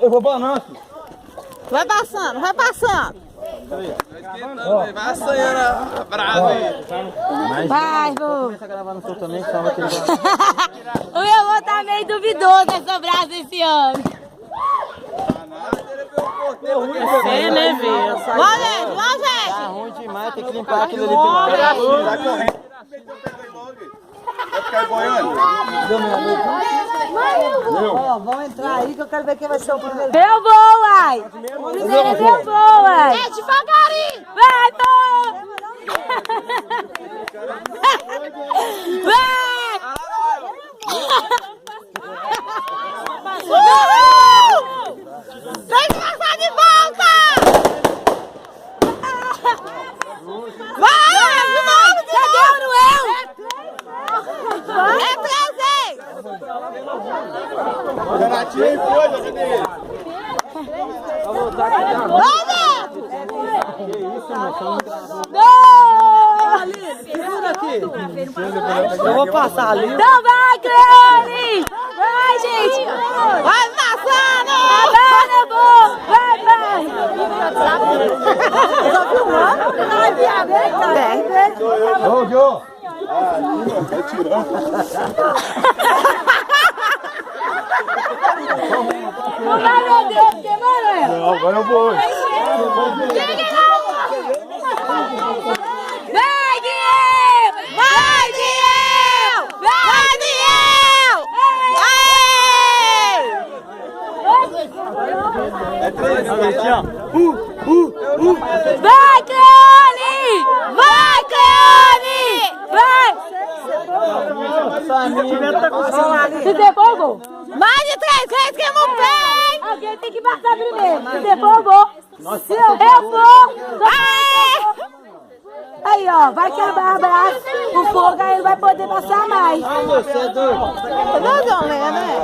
Eu vou banando. Vai passando, vai passando. Vai assanhando a brava aí. Vai, vô. Começa a gravar no seu também, que salva aquele O meu vô tá meio duvidoso nessa brasa esse ano. É, né, velho? Vamos, gente, vamos, Tá gente. ruim demais, tem que limpar aquilo ali pelo Vai correndo. Vai ficar boiando. Ó, vamos entrar aí que eu quero ver quem vai ser o primeiro. Meu vô, uai. Meu vô, uai. É devagarinho. Vai, vô. Vai. Uhul! Tem que passar de volta! Vai! De novo, de novo! É presente! Renatinho e foi, cadê ele? Segura aqui. Eu vou passar ali. Então vai, Cleone! Vai, gente! Vai passando! Vai, vai! Tá filmando? Ai, viado, hein, cara? Ô, Gio. Vai tirando. Não vai meu Deus, porque, mano, Não, agora eu vou. Vai, Guiel! Vai, Guiel! Vai, Guiel! É três, Vai, Cleone! Vai, Cleone! Vai! Se devolvou? Mais de 3 vezes que eu não tenho! Alguém tem que passar primeiro. Se devolvou? Se eu vou! Aí, ó, vai quebrar a braça, o fogo aí não vai poder passar mais. Você é doido. Não, né?